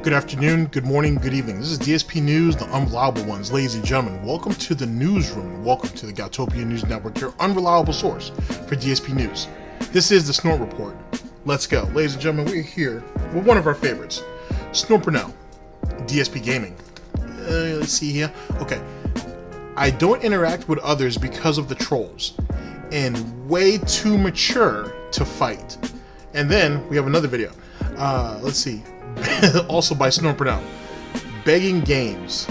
Good afternoon, good morning, good evening. This is DSP News, the unreliable ones. Ladies and gentlemen, welcome to the newsroom and welcome to the Goutopia News Network, your unreliable source for DSP News. This is the Snort Report. Let's go. Ladies and gentlemen, we're here with one of our favorites, Snort Burnell, DsPgaming. Let's see here. Okay. I don't interact with others because of the trolls and way too mature to fight. And then we have another video. Let's see. Also by Snort Burnell. Begging games.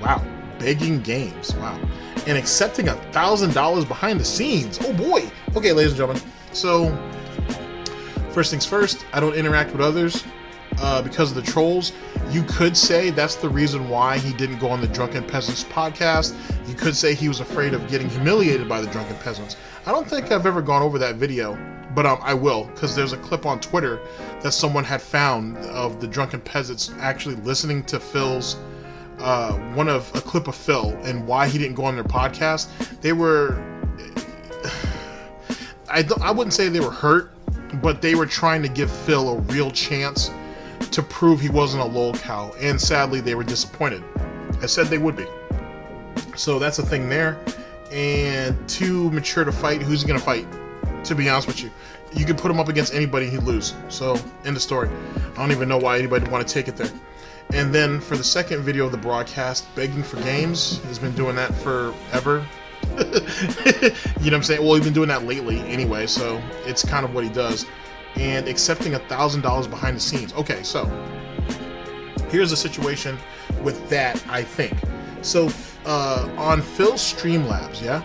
Wow. Begging games. Wow. And accepting $1,000 behind the scenes. Oh boy. Okay, ladies and gentlemen. So, first things first, I don't interact with others because of the trolls. You could say that's the reason why he didn't go on the Drunken Peasants podcast. You could say he was afraid of getting humiliated by the Drunken Peasants. I don't think I've ever gone over that video, but I will, because there's a clip on Twitter that someone had found of the Drunken Peasants actually listening to Phil's, a clip of Phil and why he didn't go on their podcast. They were, I wouldn't say they were hurt, but they were trying to give Phil a real chance to prove he wasn't a lolcow, and sadly they were disappointed. I said they would be. So that's a thing there. And too mature to fight. Who's he gonna fight? To be honest with you, you could put him up against anybody, he'd lose. So end of story. I don't even know why anybody would want to take it there. And then for the second video of the broadcast, begging for games. He's been doing that forever. You know what I'm saying? Well, he's been doing that lately anyway, so it's kind of what he does. And accepting $1,000 behind the scenes. Okay, so here's the situation with that, I think. So on Phil's Streamlabs, yeah?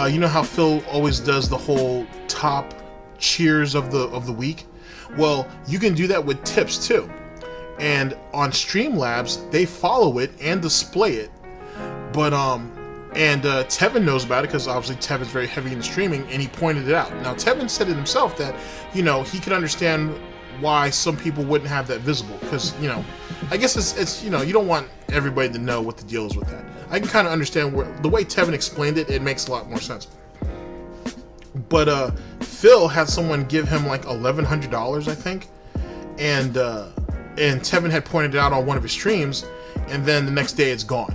You know how Phil always does the whole top cheers of the week? Well, you can do that with tips too. And on Streamlabs, they follow it and display it. But Tevin knows about it because obviously Tevin's very heavy in streaming, and he pointed it out. Now Tevin said it himself that, you know, he could understand why some people wouldn't have that visible, because, you know, I guess it's you know, you don't want everybody to know what the deal is with that. I can kind of understand where the way Tevin explained it, it makes a lot more sense. But Phil had someone give him like $1,100, I think, and Tevin had pointed it out on one of his streams, and then the next day it's gone,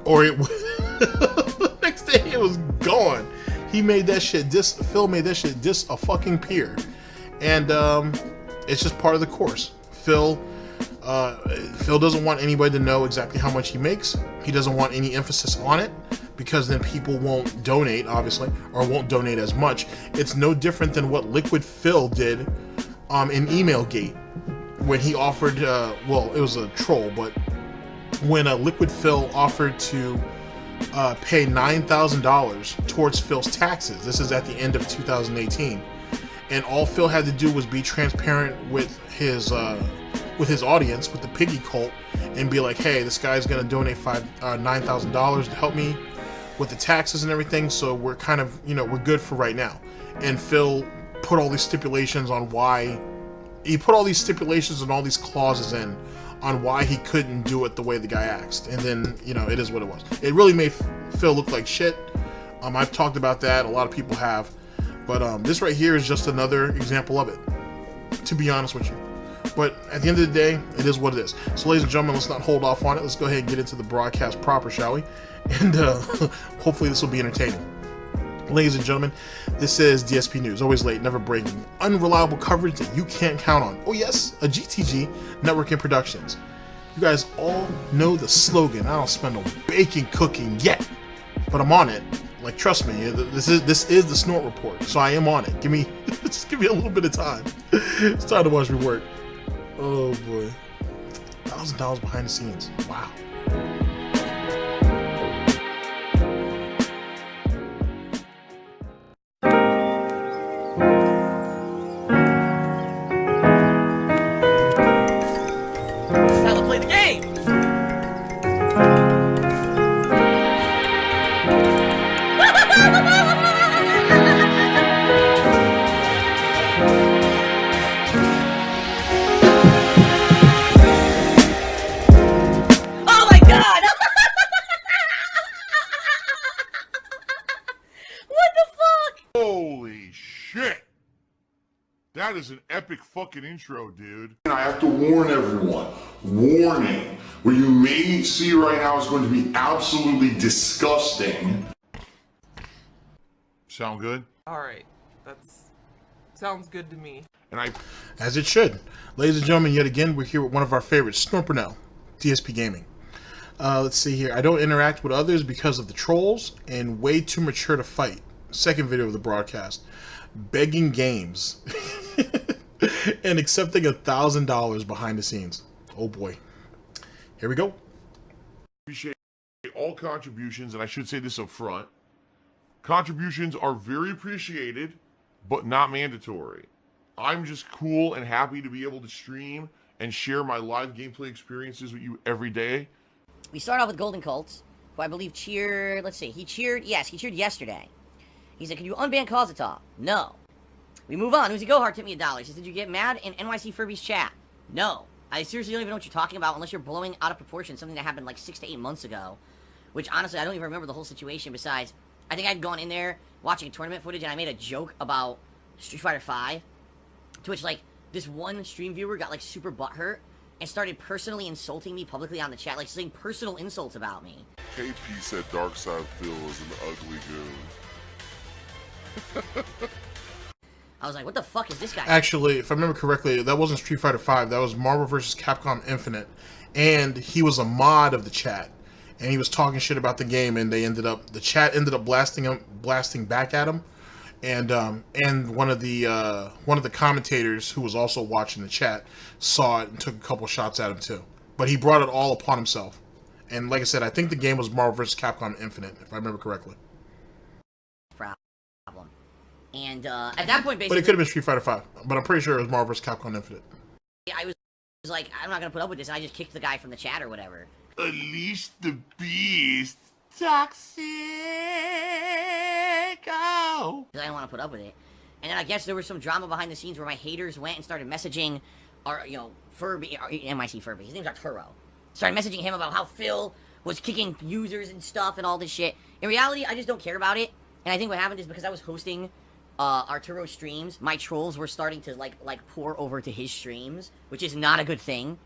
or it the next day it was gone. He made that shit Phil made that shit a fucking peer, and it's just part of the course. Phil doesn't want anybody to know exactly how much he makes. He doesn't want any emphasis on it, because then people won't donate, obviously, or won't donate as much. It's no different than what Liquid Phil did in Emailgate, when he offered, well, it was a troll, but when Liquid Phil offered to pay $9,000 towards Phil's taxes. This is at the end of 2018. And all Phil had to do was be transparent with his audience, with the piggy cult, and be like, hey, this guy's going to donate $9,000 to help me with the taxes and everything, so we're kind of, you know, we're good for right now. And Phil put all these stipulations on why, he put all these stipulations and all these clauses in on why he couldn't do it the way the guy asked. And then, you know, it is what it was. It really made Phil look like shit. I've talked about that, a lot of people have. But this right here is just another example of it, to be honest with you. But at the end of the day, it is what it is. So ladies and gentlemen, let's not hold off on it. Let's go ahead and get into the broadcast proper, shall we? And hopefully this will be entertaining. Ladies and gentlemen, this is DSP News. Always late, never breaking. Unreliable coverage that you can't count on. Oh yes, a GTG Network and Productions. You guys all know the slogan. I don't spend no baking cooking yet, but I'm on it. Like, trust me, this is the Snort Report, so I am on it. Just give me a little bit of time. It's time to watch me work. Oh boy, $1,000 behind the scenes. Wow. Now let's play the game. Oh my That is an epic fucking intro, dude. And I have to warn everyone, warning, what you may see right now is going to be absolutely disgusting. Sound good? Alright, sounds good to me. And As it should. Ladies and gentlemen, yet again, we're here with one of our favorites, Snort Burnell, DsPgaming. Let's see here. I don't interact with others because of the trolls and way too mature to fight. Second video of the broadcast. Begging games. And accepting $1,000 behind the scenes. Oh boy. Here we go. appreciate all contributions, and I should say this up front. Contributions are very appreciated, but not mandatory. I'm just cool and happy to be able to stream and share my live gameplay experiences with you every day. We start off with Golden Colts, who I believe cheered, let's see, he cheered yesterday. He said, can you unban Kazuta? No. We move on. Uzi Gohar tipped me $1. He said, did you get mad in NYC Furby's chat? No. I seriously don't even know what you're talking about unless you're blowing out of proportion something that happened like 6 to 8 months ago. Which, honestly, I don't even remember the whole situation besides, I think I'd gone in there watching tournament footage and I made a joke about Street Fighter V. To which, like, this one stream viewer got, like, super butthurt and started personally insulting me publicly on the chat, like, saying personal insults about me. KP said Darkside Phil was an ugly goon. I was like, what the fuck is this guy? Actually, if I remember correctly, that wasn't Street Fighter V. That was Marvel vs. Capcom Infinite. And he was a mod of the chat. And he was talking shit about the game, and the chat ended up blasting back at him. And one of the commentators who was also watching the chat saw it and took a couple shots at him too. But he brought it all upon himself. And like I said, I think the game was Marvel vs. Capcom Infinite, if I remember correctly. Problem. And at that point, basically, But it could have been Street Fighter V. But I'm pretty sure it was Marvel vs. Capcom Infinite. I was like, I'm not gonna put up with this, and I just kicked the guy from the chat or whatever. Unleash the beast. Toxic. Go. Because I don't want to put up with it. And then I guess there was some drama behind the scenes where my haters went and started messaging our, Furby, MIC Furby, his name's Arturo. Started messaging him about how Phil was kicking users and stuff and all this shit. In reality, I just don't care about it. And I think what happened is because I was hosting Arturo's streams, my trolls were starting to like pour over to his streams, which is not a good thing.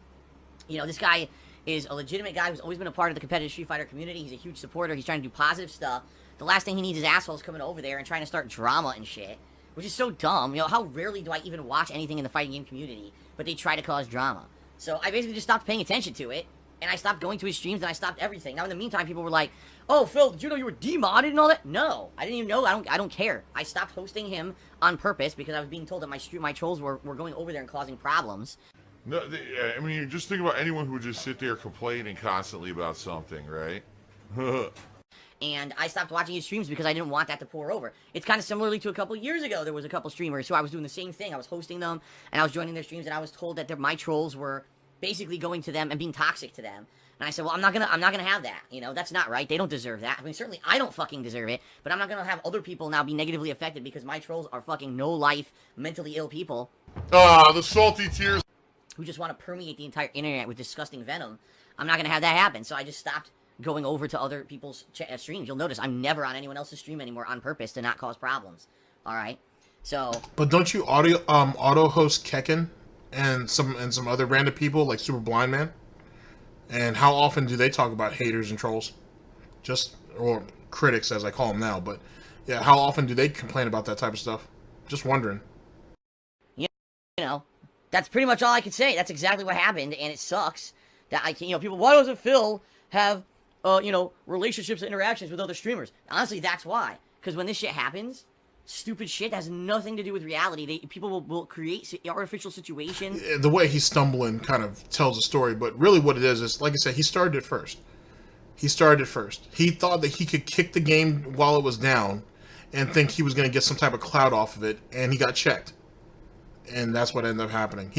This guy is a legitimate guy who's always been a part of the competitive Street Fighter community. He's a huge supporter. He's trying to do positive stuff. The last thing he needs is assholes coming over there and trying to start drama and shit, which is so dumb. How rarely do I even watch anything in the fighting game community, but they try to cause drama. So I basically just stopped paying attention to it, and I stopped going to his streams, and I stopped everything. Now, in the meantime, people were like, oh, Phil, did you know you were demodded and all that? No, I didn't even know. I don't care. I stopped hosting him on purpose because I was being told that my trolls were going over there and causing problems. No, I mean, just think about anyone who would just sit there complaining constantly about something, right? And I stopped watching his streams because I didn't want that to pour over. It's kind of similarly to a couple years ago. There was a couple streamers who I was doing the same thing. I was hosting them, and I was joining their streams, and I was told that my trolls were basically going to them and being toxic to them. And I said, well, I'm not gonna have that. That's not right. They don't deserve that. I mean, certainly I don't fucking deserve it, but I'm not gonna have other people now be negatively affected because my trolls are fucking no-life, mentally ill people. Ah, the salty tears. Who just want to permeate the entire internet with disgusting venom. I'm not gonna have that happen, so I just stopped going over to other people's streams. You'll notice I'm never on anyone else's stream anymore on purpose to not cause problems. Alright? So... But don't you auto-host Kekken and some other random people, like Super Blind Man? And how often do they talk about haters and trolls? Or critics, as I call them now, but... Yeah, how often do they complain about that type of stuff? Just wondering. That's pretty much all I can say. That's exactly what happened, and it sucks that I can't, people, why doesn't Phil have, relationships and interactions with other streamers? Honestly, that's why. Because when this shit happens, stupid shit that has nothing to do with reality. People will create artificial situations. The way he's stumbling kind of tells a story, but really what it is, like I said, he started it first. He thought that he could kick the game while it was down and think he was going to get some type of clout off of it, and he got checked. And that's what ended up happening.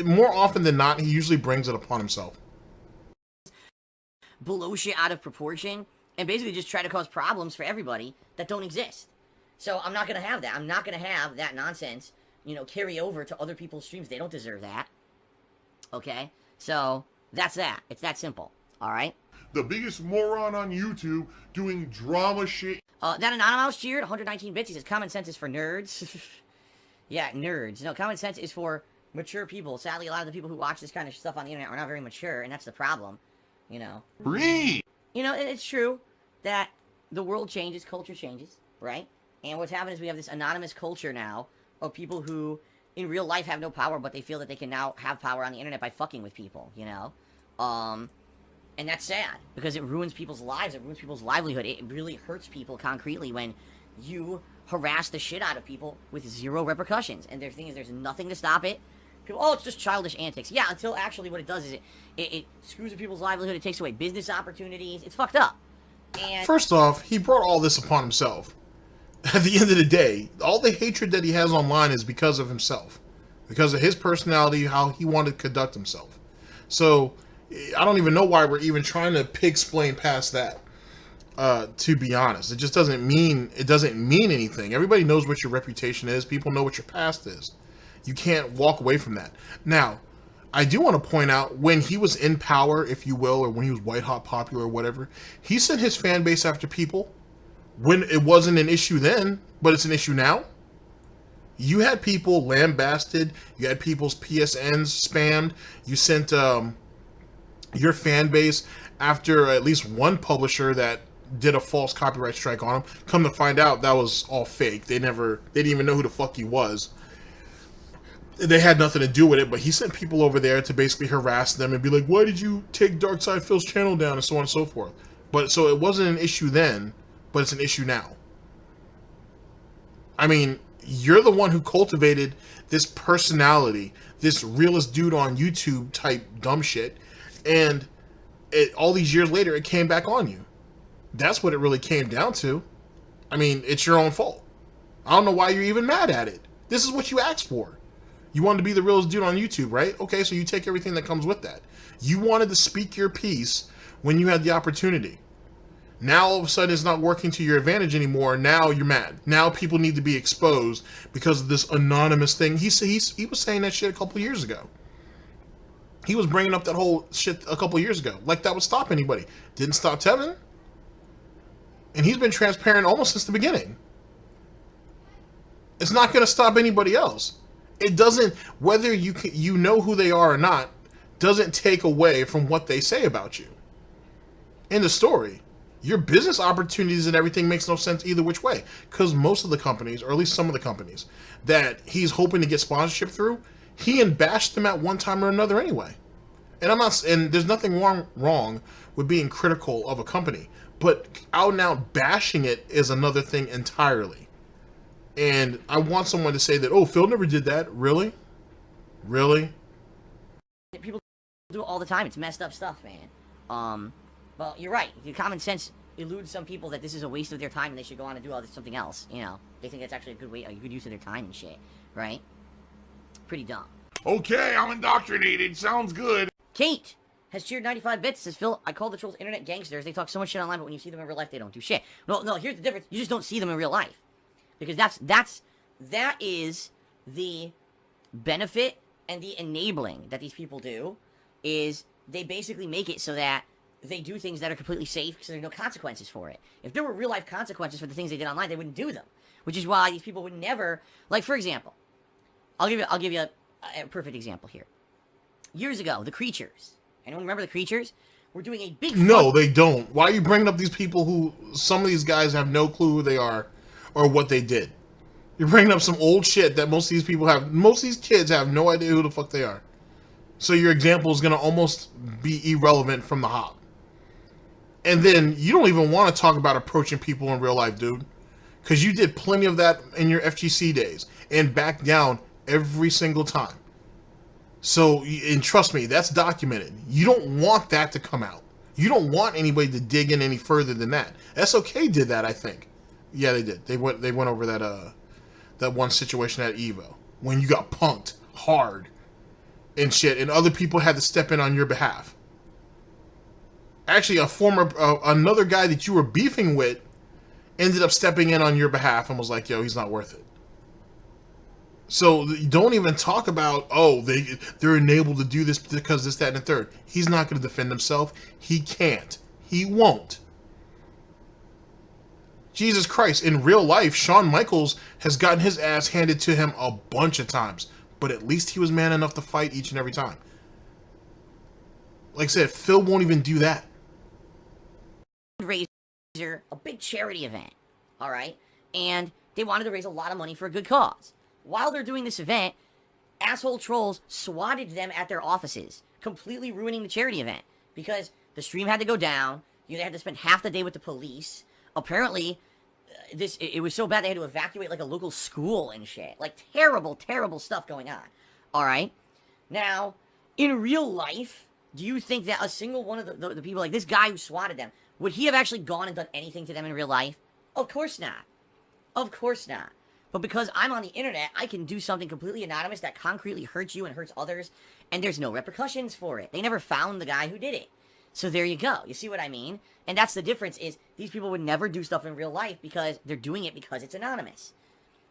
More often than not, he usually brings it upon himself. Blow shit out of proportion and basically just try to cause problems for everybody that don't exist. So I'm not going to have that. I'm not going to have that nonsense, carry over to other people's streams. They don't deserve that. Okay? So that's that. It's that simple. All right? The biggest moron on YouTube doing drama shit. That Anonymous cheered, 119 bits. He says, common sense is for nerds. Yeah, nerds. No, common sense is for mature people. Sadly, a lot of the people who watch this kind of stuff on the internet are not very mature, and that's the problem. You know. Read. You know, and it's true that the world changes, culture changes, right? And what's happened is we have this anonymous culture now of people who, in real life, have no power, but they feel that they can now have power on the internet by fucking with people, you know? And that's sad, because it ruins people's lives, it ruins people's livelihood. It really hurts people concretely when you harass the shit out of people with zero repercussions. And the thing is, there's nothing to stop it. People, oh, it's just childish antics. Yeah, until actually what it does is it screws with people's livelihood, it takes away business opportunities, it's fucked up. And First off, he brought all this upon himself. At the end of the day, all the hatred that he has online is because of himself. Because of his personality, how he wanted to conduct himself. So, I don't even know why we're even trying to pig-splain past that. To be honest. It just doesn't mean anything. Everybody knows what your reputation is. People know what your past is. You can't walk away from that. Now, I do want to point out, when he was in power, if you will, or when he was white hot popular or whatever, he sent his fan base after people when it wasn't an issue then, but it's an issue now. You had people lambasted, you had people's PSNs spammed, you sent your fan base after at least one publisher that did a false copyright strike on him. Come to find out, that was all fake. They didn't even know who the fuck he was. They had nothing to do with it, but he sent people over there to basically harass them and be like, why did you take Darkside Phil's channel down, and so on and so forth. But so it wasn't an issue then, but it's an issue now. I mean, you're the one who cultivated this personality, this realist dude on YouTube type dumb shit, and all these years later, it came back on you. That's what it really came down to. I mean, it's your own fault. I don't know why you're even mad at it. This is what you asked for. You wanted to be the realest dude on YouTube, right? Okay, so you take everything that comes with that. You wanted to speak your piece when you had the opportunity. Now, all of a sudden, it's not working to your advantage anymore. Now you're mad. Now people need to be exposed because of this anonymous thing. He was saying that shit a couple years ago. He was bringing up that whole shit a couple years ago. Like that would stop anybody. Didn't stop Tevin. And he's been transparent almost since the beginning. It's not going to stop anybody else. It doesn't, whether you know who they are or not, doesn't take away from what they say about you. In the story, your business opportunities and everything makes no sense either which way. Because most of the companies, or at least some of the companies, that he's hoping to get sponsorship through, he bashed them at one time or another anyway. And there's nothing wrong with being critical of a company, but out and out bashing it is another thing entirely. And I want someone to say that, oh, Phil never did that. Really? Really? people do it all the time. It's messed up stuff, man. Well, you're right. The common sense eludes some people that this is a waste of their time and they should go on and do something else. You know, they think that's actually a good use of their time and shit, right? Pretty dumb. Okay, I'm indoctrinated. Sounds good. Kate has cheered 95 bits. Says, Phil, I call the trolls internet gangsters. They talk so much shit online, but when you see them in real life, they don't do shit. No, here's the difference. You just don't see them in real life. Because that is the benefit and the enabling that these people do, is they basically make it so that they do things that are completely safe because there's no consequences for it. If there were real life consequences for the things they did online, they wouldn't do them. Which is why these people would never, like, for example, I'll give you a perfect example here. Years ago, the Creatures. Anyone remember the Creatures? We're doing a big... No, they don't. Why are you bringing up these people who... Some of these guys have no clue who they are or what they did. You're bringing up some old shit that most of these people have... Most of these kids have no idea who the fuck they are. So your example is going to almost be irrelevant from the hop. And then you don't even want to talk about approaching people in real life, dude. Because you did plenty of that in your FGC days. And backed down every single time. So, and trust me, that's documented. You don't want that to come out. You don't want anybody to dig in any further than that. SOK did that, I think. Yeah, they did. They went over that one situation at Evo when you got punked hard and shit, and other people had to step in on your behalf. Actually, another guy that you were beefing with ended up stepping in on your behalf and was like, "Yo, he's not worth it." So don't even talk about, oh, they're enabled to do this because this, that, and the third. He's not going to defend himself. He can't. He won't. Jesus Christ, in real life, Shawn Michaels has gotten his ass handed to him a bunch of times, but at least he was man enough to fight each and every time. Like I said, Phil won't even do that. Fundraiser, a big charity event, all right? And they wanted to raise a lot of money for a good cause. While they're doing this event, asshole trolls swatted them at their offices, completely ruining the charity event because the stream had to go down. They had to spend half the day with the police. Apparently, it was so bad they had to evacuate like a local school and shit. Like terrible, terrible stuff going on. All right. Now, in real life, do you think that a single one of the people, like this guy who swatted them, would he have actually gone and done anything to them in real life? Of course not. Of course not. But because I'm on the internet, I can do something completely anonymous that concretely hurts you and hurts others, and there's no repercussions for it. They never found the guy who did it. So there you go. You see what I mean? And that's the difference is these people would never do stuff in real life because they're doing it because it's anonymous.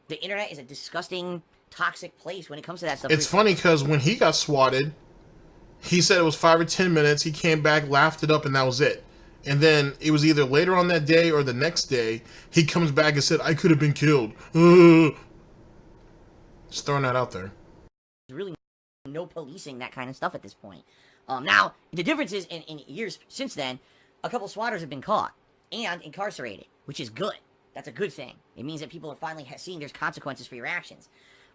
The internet is a disgusting, toxic place when it comes to that stuff. It's funny because when he got swatted, he said it was 5 or 10 minutes. He came back, laughed it up, and that was it. And then it was either later on that day or the next day, he comes back and said, I could have been killed. Just throwing that out there. There's really no policing that kind of stuff at this point. Now, the difference is, in years since then, a couple swatters have been caught and incarcerated, which is good. That's a good thing. It means that people are finally seeing there's consequences for your actions.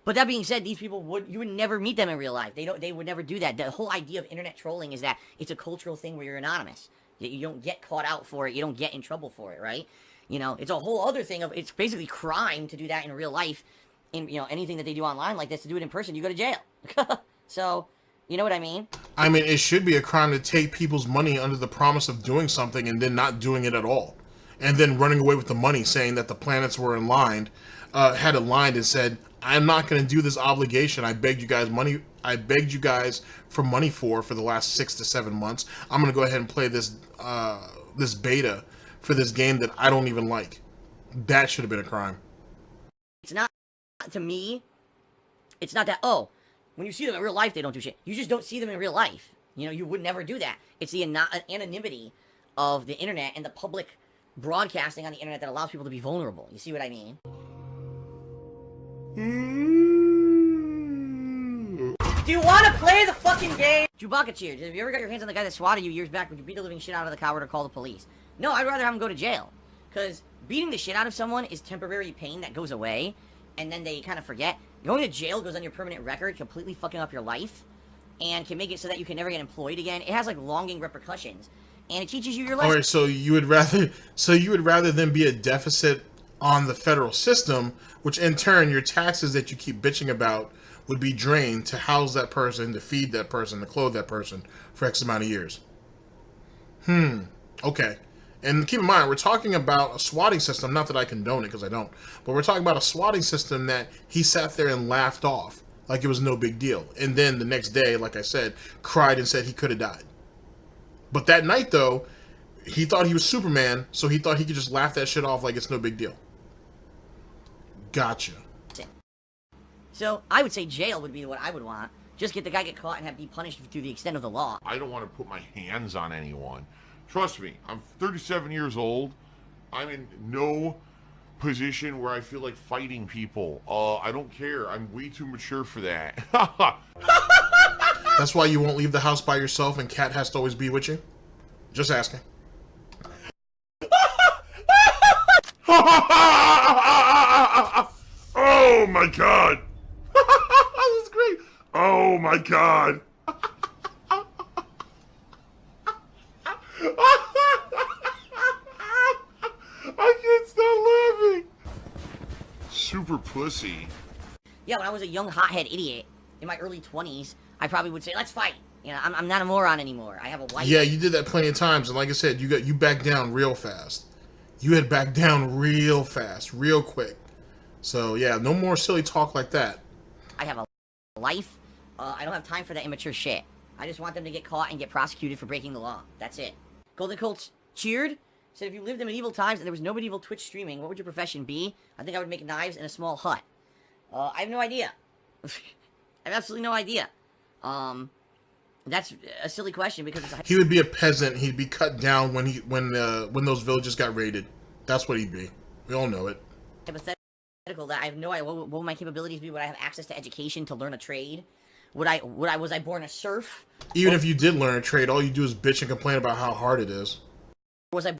But that being said, these people you would never meet them in real life. They would never do that. The whole idea of internet trolling is that it's a cultural thing where you're anonymous. You don't get caught out for it. You don't get in trouble for it, right? You know, it's a whole other thing of, it's basically crime to do that in real life. In, you know, anything that they do online like this, to do it in person, you go to jail. So, you know what I mean? I mean, it should be a crime to take people's money under the promise of doing something and then not doing it at all. And then running away with the money, saying that the planets were aligned, had aligned and said, I'm not going to do this obligation. I begged you guys money. I begged you guys for money for the last 6 to 7 months. I'm going to go ahead and play this this beta for this game that I don't even like. That should have been a crime. It's not, to me, it's not that, oh, when you see them in real life, they don't do shit. You just don't see them in real life. You know, you would never do that. It's the anonymity of the internet and the public broadcasting on the internet that allows people to be vulnerable. You see what I mean? Do you want to play the fucking game? Chewbacca cheers. Have you ever got your hands on the guy that swatted you years back? Would you beat the living shit out of the coward or call the police? No, I'd rather have him go to jail. Because beating the shit out of someone is temporary pain that goes away, and then they kind of forget. Going to jail goes on your permanent record, completely fucking up your life, and can make it so that you can never get employed again. It has, like, longing repercussions, and it teaches you your lesson. All right, so you would rather than be a deficit on the federal system, which in turn your taxes that you keep bitching about would be drained to house that person, to feed that person, to clothe that person for X amount of years. Okay. And keep in mind, we're talking about a swatting system, not that I condone it, because I don't, but we're talking about a swatting system that he sat there and laughed off like it was no big deal. And then the next day, like I said, cried and said he could have died. But that night, though, he thought he was Superman, so he thought he could just laugh that shit off like it's no big deal. Gotcha. So, I would say jail would be what I would want. Just get the guy get caught and have be punished to the extent of the law. I don't want to put my hands on anyone. Trust me, I'm 37 years old. I'm in no position where I feel like fighting people. I don't care. I'm way too mature for that. That's why you won't leave the house by yourself and Kat has to always be with you? Just asking. Oh my god! That was great! Oh my god! I can't stop laughing! Super pussy. Yeah, when I was a young hothead idiot in my early 20s, I probably would say, let's fight. You know, I'm not a moron anymore. I have a wife. Yeah, you did that plenty of times, and like I said, you backed down real fast. You had backed down real fast, real quick. So yeah, no more silly talk like that. I have a life. I don't have time for that immature shit. I just want them to get caught and get prosecuted for breaking the law. That's it. Golden Colts cheered. Said if you lived in medieval times and there was no medieval Twitch streaming, what would your profession be? I think I would make knives in a small hut. I have no idea. I have absolutely no idea. That's a silly question because it's he would be a peasant. He'd be cut down when those villages got raided. That's what he'd be. We all know it. Hypothetical that I have no idea. What would my capabilities be? Would I have access to education to learn a trade? Was I born a serf? Even if you did learn a trade, all you do is bitch and complain about how hard it is. Was I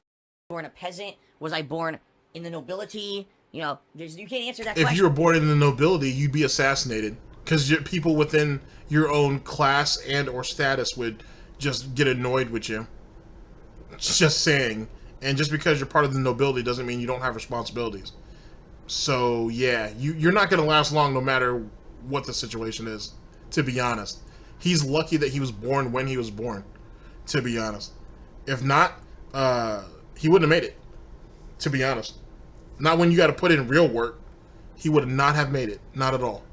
born a peasant? Was I born in the nobility? You know, you can't answer that If question. you were born in the nobility, you'd be assassinated. Because people within your own class and or status would just get annoyed with you. Just saying. And just because you're part of the nobility doesn't mean you don't have responsibilities. So, yeah, you're not going to last long no matter what the situation is, to be honest. He's lucky that he was born when he was born, to be honest. If not, he wouldn't have made it, to be honest. Not when you got to put in real work. He would not have made it. Not at all.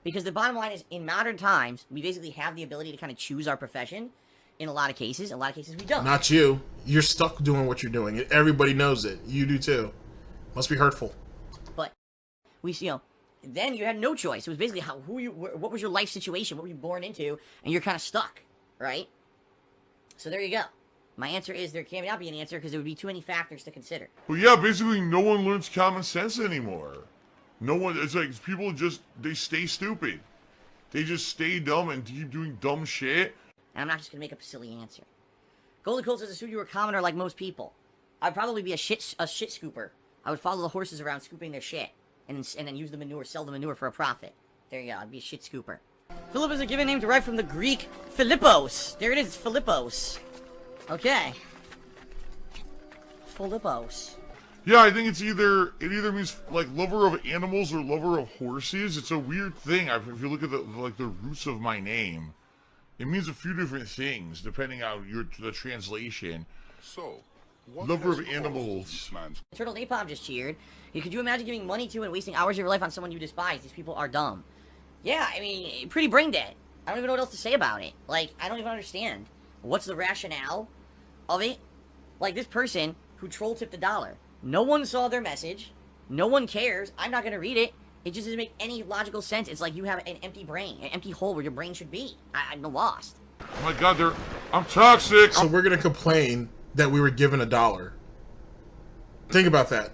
Because the bottom line is, in modern times, we basically have the ability to kind of choose our profession. In a lot of cases. In a lot of cases, we don't. Not you. You're stuck doing what you're doing. Everybody knows it. You do too. Must be hurtful. But then you had no choice. It was basically what was your life situation? What were you born into? And you're kind of stuck, right? So there you go. My answer is there cannot be an answer because there would be too many factors to consider. But yeah, basically no one learns common sense anymore. No one, it's like people they stay stupid. They just stay dumb and keep doing dumb shit. And I'm not just going to make up a silly answer. Golden Colt says, assume you were a commoner like most people. I'd probably be a shit scooper. I would follow the horses around scooping their shit. And then use the manure, sell the manure for a profit. There you go, I'd be a shit scooper. Philip is a given name derived from the Greek Philippos. There it is, Philippos. Okay. Philippos. Yeah, I think it either means like lover of animals or lover of horses. It's a weird thing. If you look at the roots of my name, it means a few different things depending on the translation. So, what Lover has of animals. Turtle Napalm just cheered. Could you imagine giving money to and wasting hours of your life on someone you despise? These people are dumb. Yeah, I mean, pretty brain dead. I don't even know what else to say about it. Like, I don't even understand. What's the rationale of it? Like, this person who troll tipped $1. No one saw their message. No one cares. I'm not going to read it. It just doesn't make any logical sense. It's like you have an empty brain, an empty hole where your brain should be. I'm lost. Oh my god, I'm toxic! So we're going to complain that we were given $1. Think about that.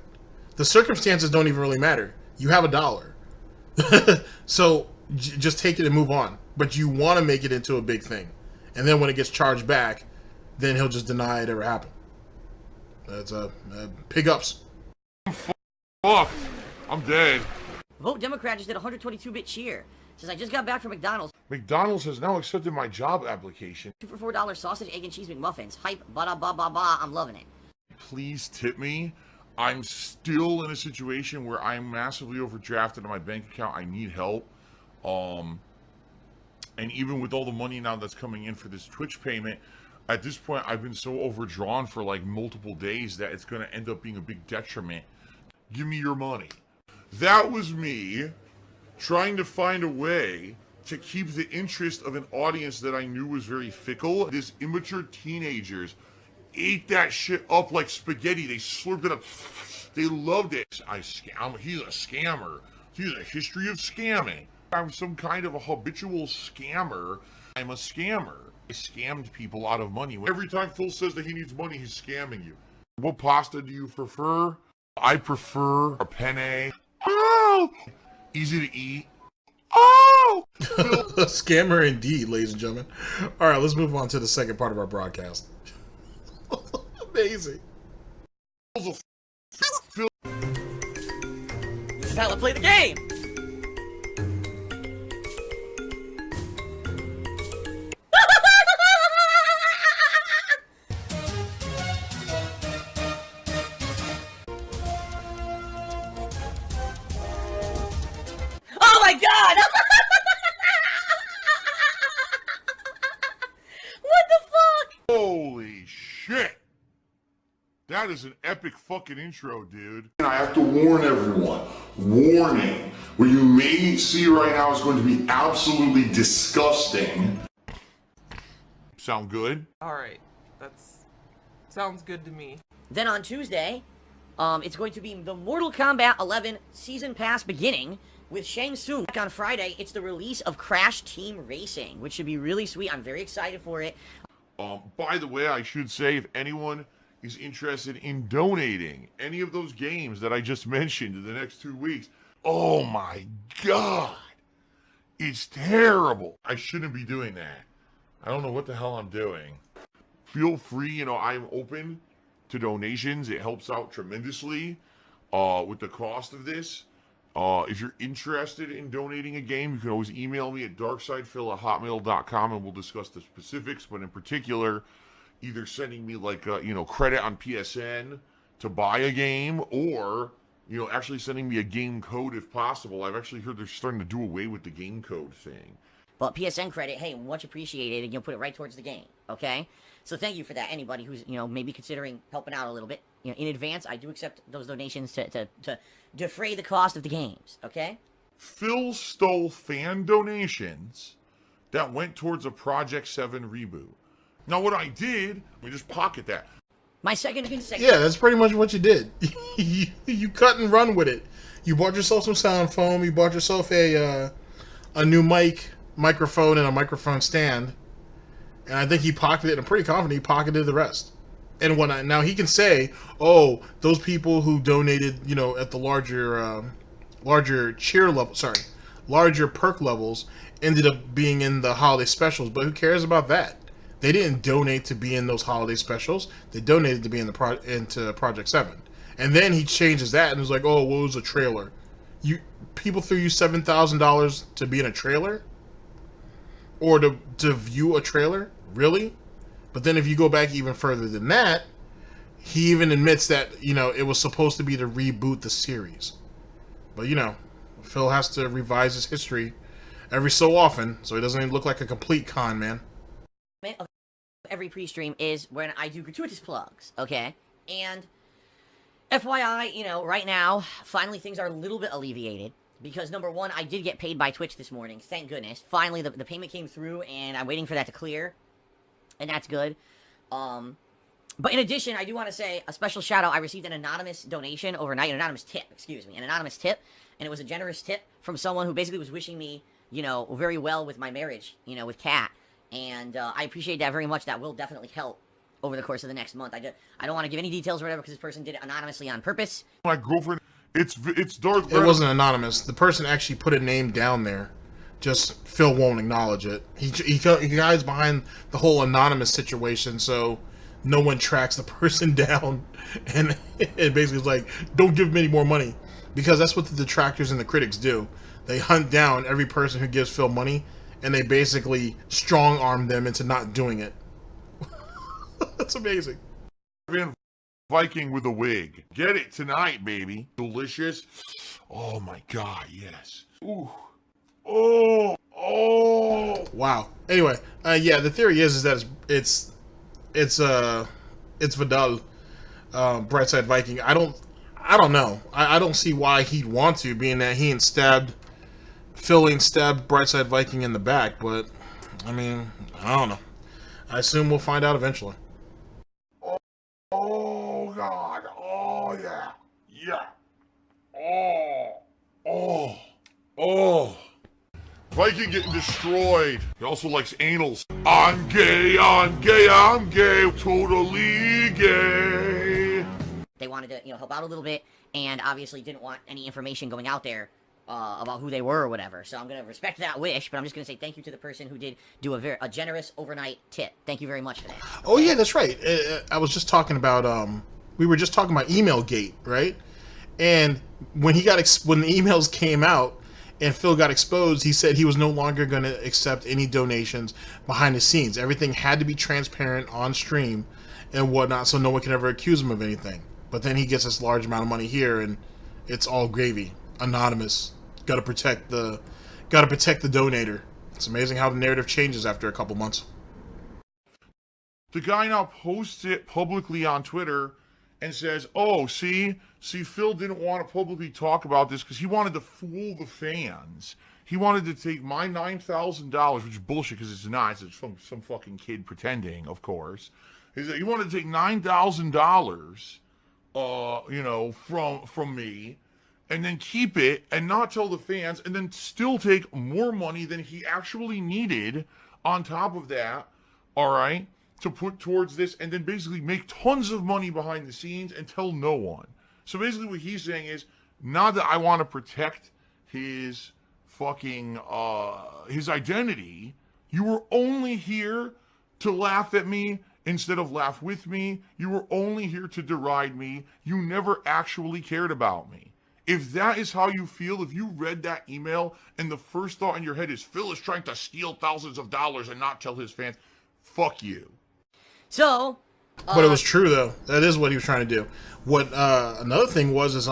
The circumstances don't even really matter. You have $1. So just take it and move on. But you want to make it into a big thing. And then when it gets charged back, then he'll just deny it ever happened. That's pig ups. Fuck. I'm dead. Vote Democrat just did a 122-bit cheer. Says, I just got back from McDonald's. McDonald's has now accepted my job application. 2 for $4 sausage, egg, and cheese McMuffins. Hype, ba-da-ba-ba-ba. I'm loving it. Please tip me. I'm still in a situation where I'm massively overdrafted on my bank account. I need help. And even with all the money now that's coming in for this Twitch payment, at this point, I've been so overdrawn for like multiple days that it's going to end up being a big detriment. Give me your money. That was me trying to find a way to keep the interest of an audience that I knew was very fickle. These immature teenagers ate that shit up like spaghetti. They slurped it up. They loved it. He's a scammer. He's a history of scamming. I'm some kind of a habitual scammer. I'm a scammer. I scammed people out of money. Every time Phil says that he needs money, he's scamming you. What pasta do you prefer? I prefer a penne. Oh! Easy to eat. Oh! Scammer indeed, ladies and gentlemen. All right, let's move on to the second part of our broadcast. Amazing. Let's play the game! Oh my god! What the fuck? Holy shit! That is an epic fucking intro, dude. And I have to warn everyone, warning, what you may see right now is going to be absolutely disgusting. Sound good? Alright, sounds good to me. Then on Tuesday, it's going to be the Mortal Kombat 11 Season Pass beginning with Shang Tsung. On Friday, it's the release of Crash Team Racing, which should be really sweet. I'm very excited for it. By the way, I should say, if anyone is interested in donating any of those games that I just mentioned in the next 2 weeks, oh my God, it's terrible. I shouldn't be doing that. I don't know what the hell I'm doing. Feel free, I'm open to donations. It helps out tremendously with the cost of this. If you're interested in donating a game, you can always email me at darksidephil@hotmail.com and we'll discuss the specifics, but in particular, either sending me credit on PSN to buy a game, or actually sending me a game code if possible. I've actually heard they're starting to do away with the game code thing. But PSN credit, hey, much appreciated, and you'll put it right towards the game, okay? So thank you for that. Anybody who's, maybe considering helping out a little bit, in advance, I do accept those donations to defray the cost of the games, okay? Phil stole fan donations that went towards a Project 7 reboot. Now what I did, we just pocket that. My second consecutive... Yeah, that's pretty much what you did. You cut and run with it. You bought yourself some sound foam. You bought yourself a new microphone and a microphone stand. And I think he pocketed, I'm pretty confident he pocketed the rest. And now he can say, oh, those people who donated, at the larger perk levels ended up being in the holiday specials. But who cares about that? They didn't donate to be in those holiday specials. They donated to be into Project 7. And then he changes that and was like, oh, well, it was a trailer. People threw you $7,000 to be in a trailer? Or to view a trailer? Really? But then if you go back even further than that, he even admits that, it was supposed to be to reboot the series. But, Phil has to revise his history every so often, so he doesn't even look like a complete con man. Of every pre-stream is when I do gratuitous plugs, okay? And FYI, right now, finally things are a little bit alleviated. Because, number one, I did get paid by Twitch this morning. Thank goodness. Finally, the payment came through, and I'm waiting for that to clear. And that's good. But in addition, I do want to say a special shout-out. I received an anonymous donation overnight. An anonymous tip, excuse me. An anonymous tip. And it was a generous tip from someone who basically was wishing me, very well with my marriage, with Kat. And I appreciate that very much. That will definitely help over the course of the next month. I don't want to give any details or whatever because this person did it anonymously on purpose. My girlfriend... It's Darth Vader. It wasn't anonymous. The person actually put a name down there. Just Phil won't acknowledge it. He hides behind the whole anonymous situation, so no one tracks the person down. And it basically is like, don't give him any more money. Because that's what the detractors and the critics do. They hunt down every person who gives Phil money, and they basically strong-arm them into not doing it. That's amazing. Viking with a wig. Get it tonight, baby. Delicious. Oh my God, yes. Ooh. Oh. Wow. Anyway, yeah, the theory is that it's Vidal, Brightside Viking. I don't know. I don't see why he'd want to, being that he ain't stabbed Brightside Viking in the back. But I mean, I don't know. I assume we'll find out eventually. Oh God. Oh yeah. Yeah. Oh. Viking getting destroyed. He also likes anals. I'm gay, totally gay. They wanted to, help out a little bit, and obviously didn't want any information going out there about who they were or whatever. So I'm going to respect that wish, but I'm just going to say thank you to the person who did do a generous overnight tip. Thank you very much for that. Oh yeah, that's right. I was just talking about we were just talking about email gate, right? And when the emails came out and Phil got exposed, he said he was no longer going to accept any donations behind the scenes. Everything had to be transparent on stream and whatnot, so no one can ever accuse him of anything. But then he gets this large amount of money here, and it's all gravy, anonymous. Got to protect the donator. It's amazing how the narrative changes after a couple months. The guy now posts it publicly on Twitter and says, "Oh, see, Phil didn't want to publicly talk about this because he wanted to fool the fans. He wanted to take my $9,000, which is bullshit because it's not. It's some fucking kid pretending, of course. He wanted to take $9,000, from me, and then keep it and not tell the fans, and then still take more money than he actually needed on top of that, all right? to put towards this and then basically make tons of money behind the scenes and tell no one. So basically what he's saying is, not that I want to protect his fucking, his identity. You were only here to laugh at me instead of laugh with me. You were only here to deride me. You never actually cared about me. If that is how you feel, if you read that email and the first thought in your head is Phil is trying to steal thousands of dollars and not tell his fans, fuck you. So, but it was true though. That is what he was trying to do. What another thing was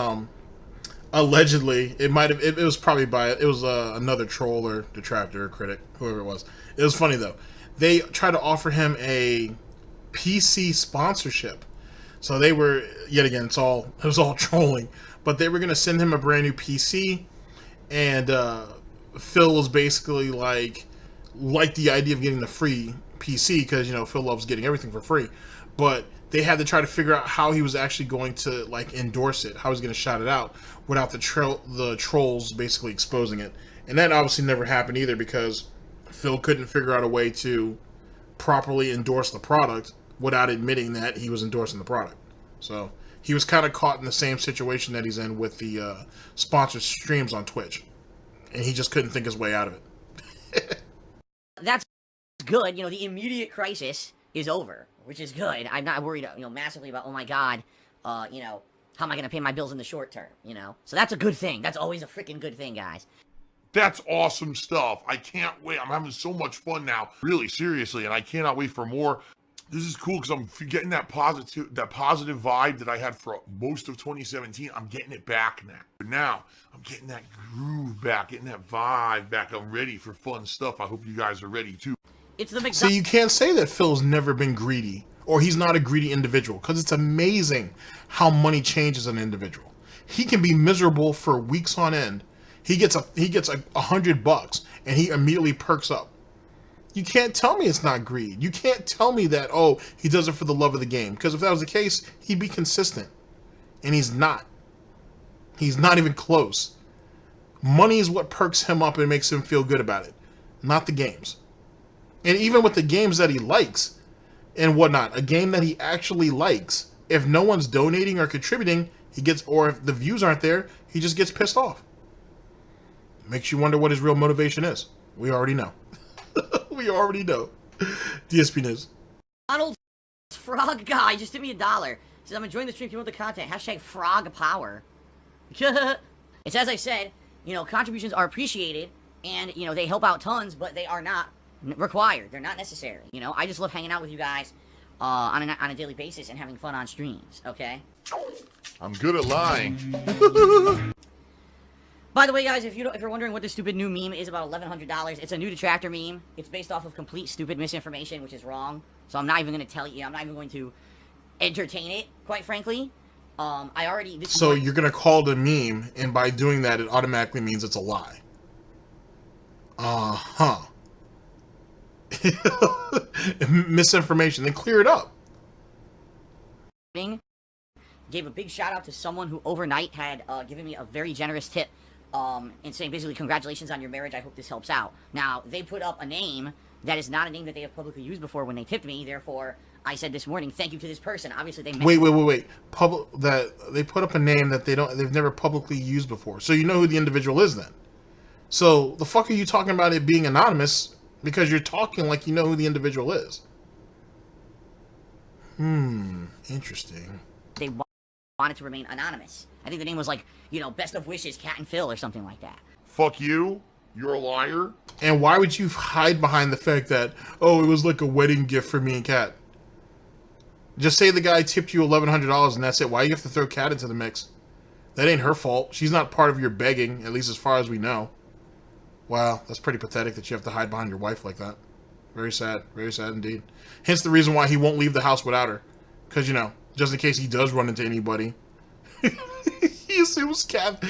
allegedly it might have it was probably by it was another troll or detractor or critic, whoever it was. It was funny though. They tried to offer him a PC sponsorship. So they were yet again it was all trolling, but they were going to send him a brand new PC, and Phil was basically like the idea of getting the free PC because you know Phil loves getting everything for free, but they had to try to figure out how he was actually going to like endorse it, how he was going to shout it out without the trolls basically exposing it, and that obviously never happened either because Phil couldn't figure out a way to properly endorse the product without admitting that he was endorsing the product. So he was kind of caught in the same situation that he's in with the sponsored streams on Twitch, and he just couldn't think his way out of it. That's good. You know, the immediate crisis is over, which is good. I'm not worried, you know, massively about, oh my god, you know, how am I going to pay my bills in the short term, you know? So that's a good thing. That's always a freaking good thing, guys. That's awesome stuff. I can't wait. I'm having so much fun now, really, seriously, and I cannot wait for more. This is cool because I'm getting that positive vibe that I had for most of 2017. I'm getting it back now. Now, I'm getting that groove back, getting that vibe back. I'm ready for fun stuff. I hope you guys are ready too. It's the So you can't say that Phil's never been greedy, or he's not a greedy individual, because it's amazing how money changes an individual. He can be miserable for weeks on end. He gets $100 and he immediately perks up. You can't tell me it's not greed. You can't tell me that, oh, he does it for the love of the game. Because if that was the case, he'd be consistent. And he's not. He's not even close. Money is what perks him up and makes him feel good about it, not the games. And even with the games that he likes and whatnot, a game that he actually likes, if no one's donating or contributing, or if the views aren't there, he just gets pissed off. Makes you wonder what his real motivation is. We already know. We already know. Dspnews. Donald's frog guy just give me $1. Says I'm enjoying the stream, promote the content. Hashtag frog power. It's as I said, you know, contributions are appreciated and, you know, they help out tons, but they are not required. They're not necessary. You know, I just love hanging out with you guys on a daily basis and having fun on streams, okay? I'm good at lying. By the way, guys, if you're wondering what this stupid new meme is about $1,100, it's a new Detractor meme. It's based off of complete stupid misinformation, which is wrong. So I'm not even going to tell you. I'm not even going to entertain it, quite frankly. So you're going to call it a meme, and by doing that, it automatically means it's a lie. Uh-huh. Misinformation. Then clear it up. Gave a big shout out to someone who overnight had given me a very generous tip. And saying basically, congratulations on your marriage, I hope this helps out. Now, they put up a name that is not a name that they have publicly used before when they tipped me, therefore, I said this morning, thank you to this person. Obviously, they Wait. That they put up a name that they've never publicly used before. So you know who the individual is then. So, the fuck are you talking about it being anonymous? Because you're talking like you know who the individual is. Interesting. They wanted to remain anonymous. I think the name was like, you know, Best of Wishes, Cat and Phil or something like that. Fuck you. You're a liar. And why would you hide behind the fact that, oh, it was like a wedding gift for me and Cat? Just say the guy tipped you $1,100 and that's it. Why do you have to throw Cat into the mix? That ain't her fault. She's not part of your begging, at least as far as we know. Wow, that's pretty pathetic that you have to hide behind your wife like that. Very sad indeed. Hence the reason why he won't leave the house without her. Because, you know, just in case he does run into anybody. He assumes Cat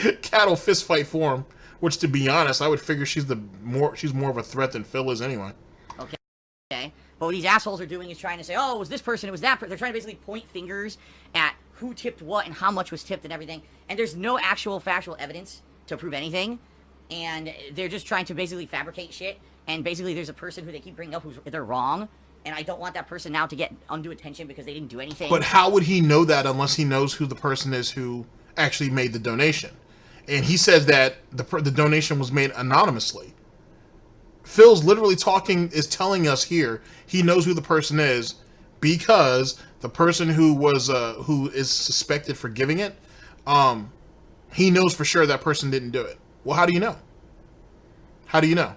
will fist fight for him. Which, to be honest, I would figure she's more of a threat than Phil is anyway. Okay. But what these assholes are doing is trying to say, oh, it was this person, it was that person. They're trying to basically point fingers at who tipped what and how much was tipped and everything. And there's no actual factual evidence to prove anything. And they're just trying to basically fabricate shit. And basically there's a person who they keep bringing up they're wrong. and I don't want that person now to get undue attention because they didn't do anything. But how would he know that unless he knows who the person is who actually made the donation? And he says that the donation was made anonymously. Phil's literally telling us here he knows who the person is because the person who is suspected for giving it, he knows for sure that person didn't do it. Well, how do you know? How do you know?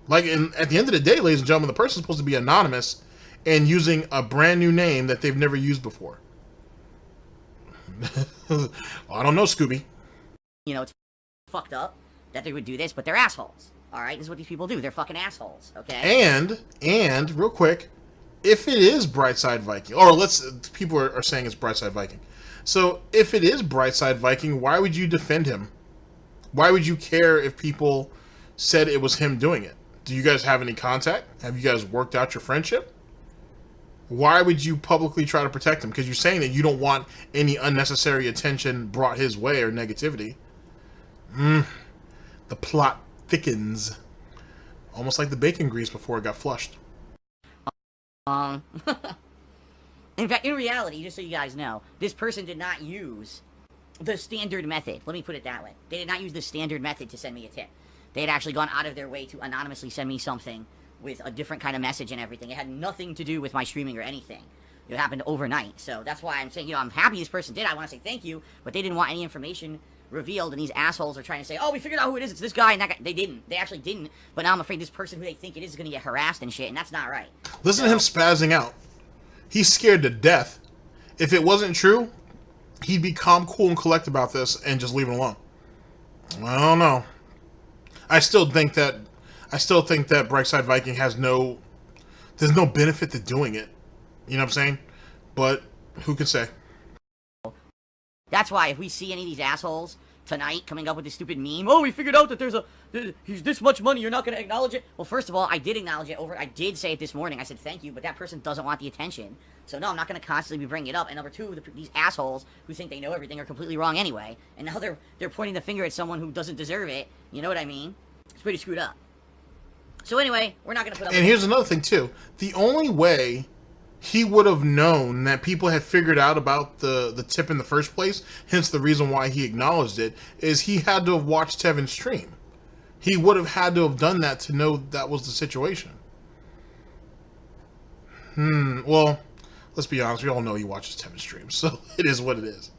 Like, at the end of the day, ladies and gentlemen, the person's supposed to be anonymous and using a brand new name that they've never used before. I don't know, Scooby. You know, it's fucked up that they would do this, but they're assholes. All right, this is what these people do. They're fucking assholes. Okay. And real quick, if it is Brightside Viking, or people are saying it's Brightside Viking. So if it is Brightside Viking, why would you defend him? Why would you care if people said it was him doing it? Do you guys have any contact? Have you guys worked out your friendship? Why would you publicly try to protect him? Because you're saying that you don't want any unnecessary attention brought his way or negativity. The plot thickens. Almost like the bacon grease before it got flushed. In fact, in reality, just so you guys know, this person did not use the standard method. Let me put it that way. They did not use the standard method to send me a tip. They had actually gone out of their way to anonymously send me something with a different kind of message and everything. It had nothing to do with my streaming or anything. It happened overnight. So that's why I'm saying, I'm happy this person did. I want to say thank you, but they didn't want any information revealed, and these assholes are trying to say, oh, we figured out who it is, it's this guy and that guy. They didn't. They actually didn't, but now I'm afraid this person who they think it is going to get harassed and shit, and that's not right. Listen to him spazzing out. He's scared to death. If it wasn't true, he'd be calm, cool, and collect about this and just leave it alone. I don't know. I still think that Brightside Viking there's no benefit to doing it. You know what I'm saying? But who can say? That's why if we see any of these assholes tonight coming up with this stupid meme, oh, we figured out that he's this much money, you're not going to acknowledge it. Well, first of all, I did acknowledge it I did say it this morning. I said thank you, but that person doesn't want the attention. So no, I'm not going to constantly be bringing it up. And number two, these assholes who think they know everything are completely wrong anyway. And now they're pointing the finger at someone who doesn't deserve it. You know what I mean? It's pretty screwed up. So anyway, we're not going to put up... And here's another thing, too. The only way he would have known that people had figured out about the tip in the first place, hence the reason why he acknowledged it, is he had to have watched Tevin's stream. He would have had to have done that to know that was the situation. Well, let's be honest. We all know he watches Tevin's streams, so it is what it is.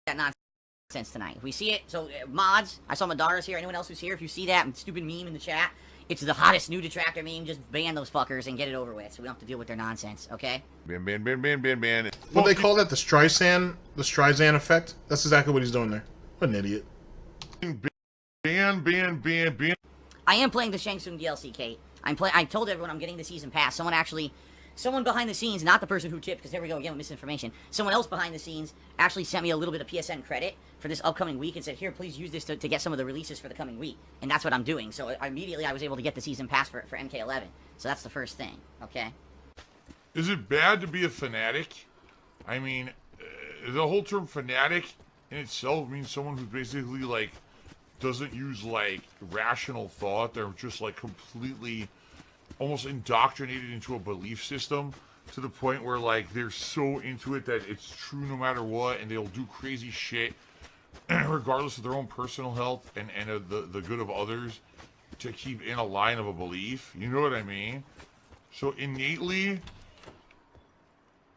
That nonsense tonight. If we see it, so mods, I saw Madara's here. Anyone else who's here, if you see that stupid meme in the chat, it's the hottest new Detractor meme. Just ban those fuckers and get it over with, so we don't have to deal with their nonsense. Okay? Ban. What they call that? The Streisand effect. That's exactly what he's doing there. What an idiot. Ban. I am playing the Shang Tsung DLC, Kate. I told everyone I'm getting the season pass. Someone behind the scenes, not the person who tipped, because there we go again with misinformation. Someone else behind the scenes actually sent me a little bit of PSN credit for this upcoming week and said, here, please use this to get some of the releases for the coming week. And that's what I'm doing. So immediately I was able to get the season pass for MK11. So that's the first thing, okay? Is it bad to be a fanatic? I mean, the whole term fanatic in itself means someone who basically, like, doesn't use, like, rational thought. They're just, like, completely... almost indoctrinated into a belief system to the point where, like, they're so into it that it's true no matter what, and they'll do crazy shit regardless of their own personal health and of the good of others to keep in a line of a belief. You know what I mean? So innately,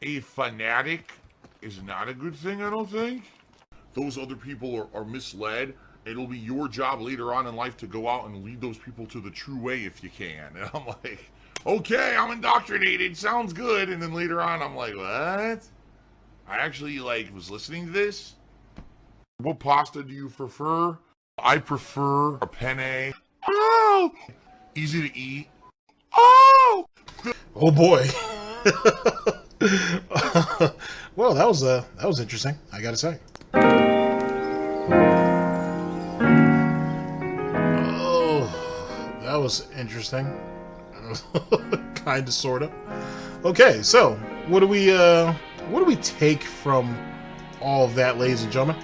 a fanatic is not a good thing, I don't think. Those other people are misled. It'll be your job later on in life to go out and lead those people to the true way if you can. And I'm like, okay, I'm indoctrinated, sounds good. And then later on, I'm like, what? I actually, like, was listening to this. What pasta do you prefer? I prefer a penne. Oh! Easy to eat. Oh! Oh boy. Well, that was interesting, I gotta say. That was interesting. Kinda, sorta. Okay, so what do we take from all of that, ladies and gentlemen?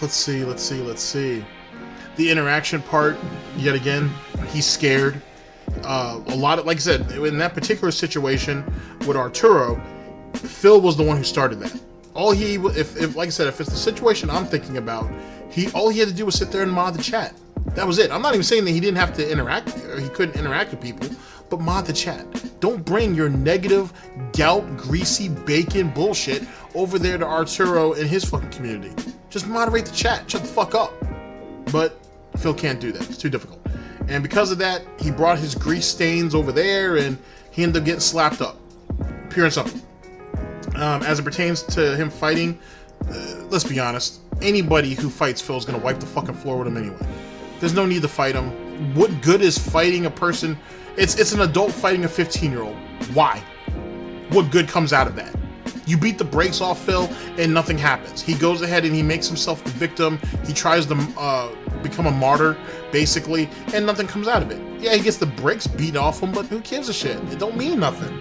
Let's see. The interaction part, yet again, he's scared. A lot of, like I said, in that particular situation with Arturo, Phil was the one who started that. All he, if like I said, if it's the situation I'm thinking about, all he had to do was sit there and mod the chat. That was it. I'm not even saying that he didn't have to interact, or he couldn't interact with people, but mod the chat. Don't bring your negative, gout, greasy bacon bullshit over there to Arturo and his fucking community. Just moderate the chat. Shut the fuck up. But Phil can't do that. It's too difficult. And because of that, he brought his grease stains over there, and he ended up getting slapped up. Pure and simple. As it pertains to him fighting, let's be honest, anybody who fights Phil is going to wipe the fucking floor with him anyway. There's no need to fight him. What good is fighting a person? It's an adult fighting a 15-year-old. Why? What good comes out of that? You beat the brakes off Phil and nothing happens. He goes ahead and he makes himself the victim. He tries to become a martyr, basically, and nothing comes out of it. Yeah, he gets the brakes beat off him, but who gives a shit? It don't mean nothing.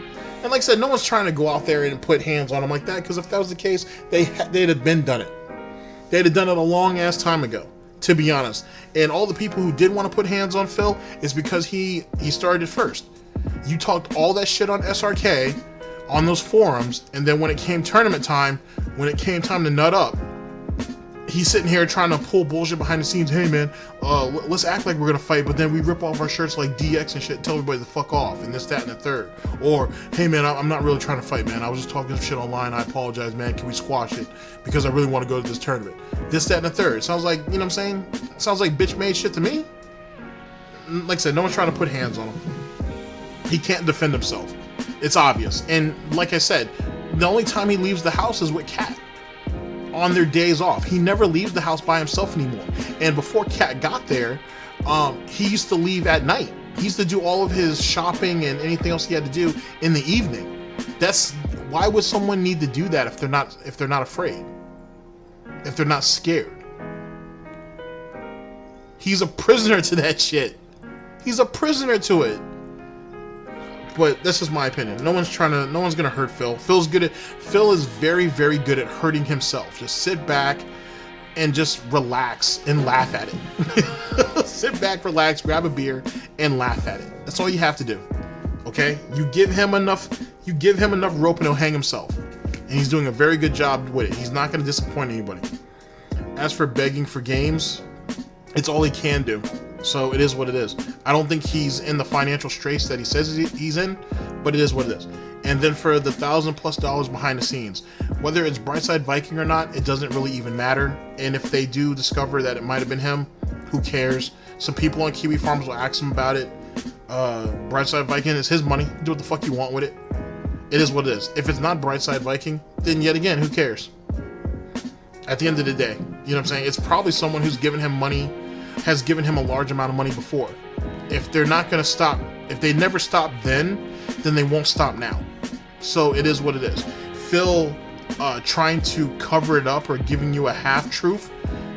And like I said, no one's trying to go out there and put hands on him like that, because if that was the case, they'd have been done it. They'd have done it a long-ass time ago, to be honest. And all the people who did want to put hands on Phil is because he started first. You talked all that shit on SRK, on those forums, and then when it came tournament time, when it came time to nut up, he's sitting here trying to pull bullshit behind the scenes. Hey man, let's act like we're gonna fight, but then we rip off our shirts like DX and shit, tell everybody to fuck off, and this, that, and the third. Or, hey man, I'm not really trying to fight, man. I was just talking some shit online. I apologize, man. Can we squash it? Because I really want to go to this tournament. This, that, and the third. Sounds like, you know what I'm saying? Sounds like bitch made shit to me. Like I said, no one's trying to put hands on him. He can't defend himself. It's obvious. And like I said, the only time he leaves the house is with Kat on their days off. He never leaves the house by himself anymore. And before Kat got there, he used to leave at night. He used to do all of his shopping and anything else he had to do in the evening. That's why would someone need to do that if they're not afraid? If they're not scared? He's a prisoner to that shit. He's a prisoner to it. But this is my opinion. No one's gonna hurt Phil. Phil is very, very good at hurting himself. Just sit back and just relax and laugh at it. Sit back, relax, grab a beer, and laugh at it. That's all you have to do. Okay? You give him enough rope and he'll hang himself. And he's doing a very good job with it. He's not gonna disappoint anybody. As for begging for games, it's all he can do. So it is what it is. I don't think he's in the financial straits that he says he's in, but it is what it is. And then for the $1,000+ behind the scenes, whether it's Brightside Viking or not, it doesn't really even matter. And if they do discover that it might have been him, who cares? Some people on Kiwi Farms will ask him about it. Brightside Viking is his money. Do what the fuck you want with it. It is what it is. If it's not Brightside Viking, then yet again, who cares? At the end of the day, you know what I'm saying? It's probably someone who's given him money, has given him a large amount of money before. If they're not going to stop, if they never stop then they won't stop now. So it is what it is. Phil trying to cover it up or giving you a half-truth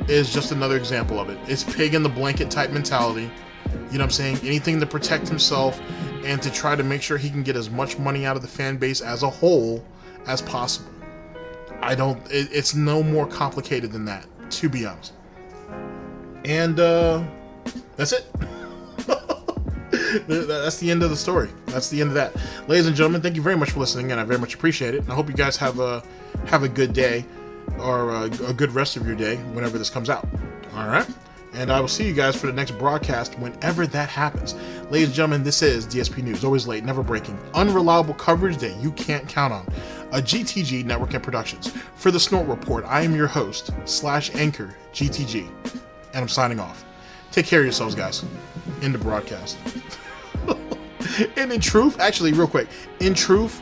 is just another example of it. It's pig in the blanket type mentality. You know what I'm saying? Anything to protect himself and to try to make sure he can get as much money out of the fan base as a whole as possible. It's no more complicated than that, to be honest. And that's it. That's the end of the story. That's the end of that. Ladies and gentlemen, thank you very much for listening, and I very much appreciate it. And I hope you guys have a good day, or a good rest of your day whenever this comes out. All right? And I will see you guys for the next broadcast whenever that happens. Ladies and gentlemen, this is DSP News. Always late, never breaking. Unreliable coverage that you can't count on. A GTG Network and Productions. For the Snort Report, I am your host, /anchor, GTG. And I'm signing off. Take care of yourselves, guys. In the broadcast. And in truth, actually, real quick, in truth,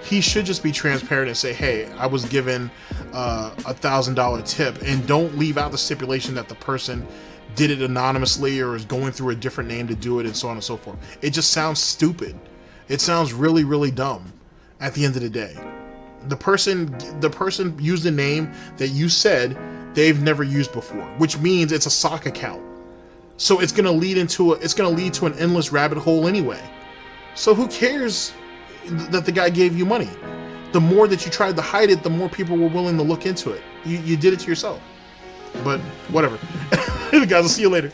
he should just be transparent and say, hey, I was given a $1,000 tip, and don't leave out the stipulation that the person did it anonymously or is going through a different name to do it, and so on and so forth. It just sounds stupid. It sounds really, really dumb at the end of the day. The person used a name that you said they've never used before, which means it's a sock account. So it's gonna lead to an endless rabbit hole anyway. So who cares that the guy gave you money? The more that you tried to hide it, the more people were willing to look into it. You did it to yourself. But whatever. Guys, I'll see you later.